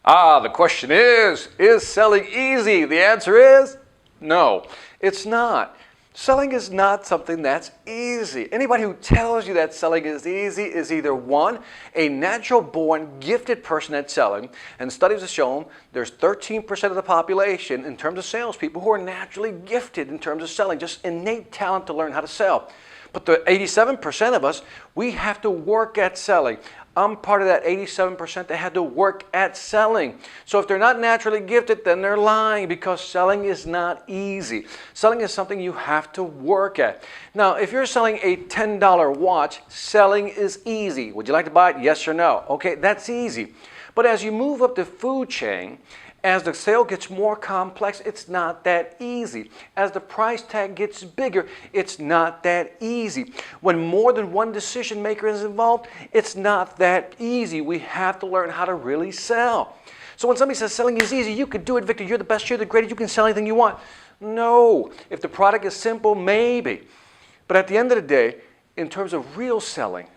The question is selling easy? The answer is no, it's not. Selling is not something that's easy. Anybody who tells you that selling is easy is either one, a natural born gifted person at selling, and studies have shown there's 13% of the population in terms of salespeople who are naturally gifted in terms of selling, just innate talent to learn how to sell. But the 87% of us, we have to work at selling. I'm part of that 87% that had to work at selling. So if they're not naturally gifted, then they're lying, because selling is not easy. Selling is something you have to work at. Now, if you're selling a $10 watch, selling is easy. Would you like to buy it? Yes or no? Okay, that's easy. But as you move up the food chain, as the sale gets more complex, it's not that easy. As the price tag gets bigger, it's not that easy. When more than one decision maker is involved, it's not that easy. We have to learn how to really sell. So when somebody says selling is easy, you could do it, Victor, you're the best, you're the greatest, you can sell anything you want. No. If the product is simple, maybe. But at the end of the day, in terms of real selling,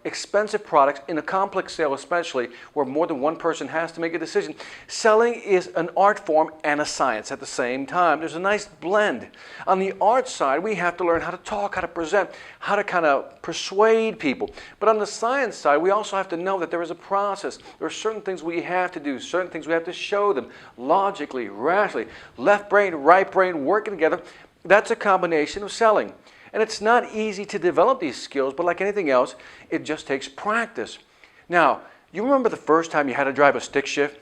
expensive products in a complex sale especially, where more than one person has to make a decision, selling is an art form and a science at the same time. There's a nice blend. On the art side, we have to learn how to talk, how to present, how to kind of persuade people. But on the science side, we also have to know that there is a process. There are certain things we have to do, certain things we have to show them logically, rationally, left brain, right brain working together. That's a combination of selling. And it's not easy to develop these skills, but like anything else, it just takes practice. Now, you remember the first time you had to drive a stick shift,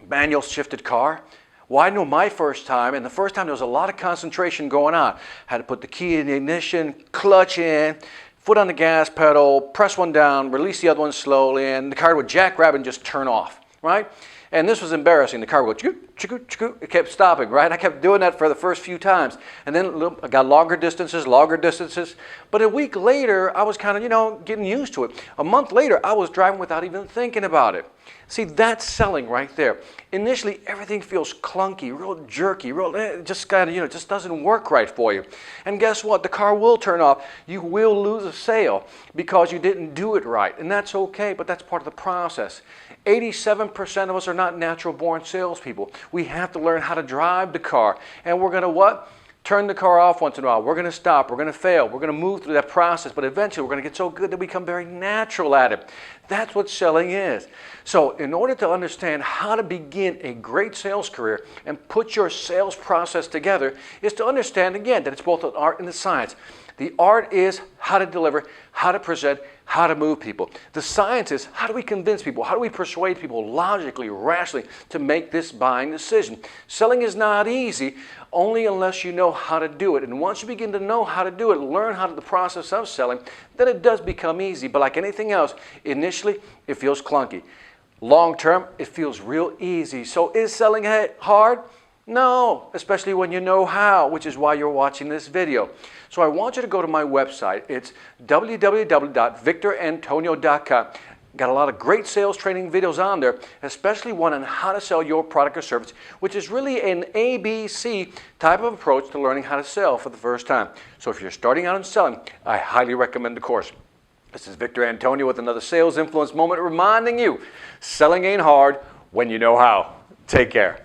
manual shifted car? Well, I know my first time, and the first time there was a lot of concentration going on. Had to put the key in the ignition, clutch in, foot on the gas pedal, press one down, release the other one slowly, and the car would jackrabbit and just turn off, right? And this was embarrassing. The car would go, choo-choo, it kept stopping, right? I kept doing that for the first few times. And then I got longer distances. But a week later, I was kind of, getting used to it. A month later, I was driving without even thinking about it. See, that's selling right there. Initially, everything feels clunky, real jerky, it just just doesn't work right for you. And guess what? The car will turn off. You will lose a sale because you didn't do it right. And that's okay, but that's part of the process. 87% of us are not natural-born salespeople. We have to learn how to drive the car. And we're going to what? Turn the car off once in a while. We're going to stop. We're going to fail. We're going to move through that process. But eventually, we're going to get so good that we become very natural at it. That's what selling is. So in order to understand how to begin a great sales career and put your sales process together is to understand, again, that it's both an art and a science. The art is how to deliver, how to present, how to move people. The science is how do we convince people, how do we persuade people logically, rationally to make this buying decision. Selling is not easy only unless you know how to do it. And once you begin to know how to do it, learn how to the process of selling, then it does become easy. But like anything else, initially it feels clunky. Long term, it feels real easy. So is selling hard? No, especially when you know how, which is why you're watching this video. So I want you to go to my website. It's www.victorantonio.com. Got a lot of great sales training videos on there, especially one on how to sell your product or service, which is really an ABC type of approach to learning how to sell for the first time. So if you're starting out in selling, I highly recommend the course. This is Victor Antonio with another Sales Influence Moment reminding you, selling ain't hard when you know how. Take care.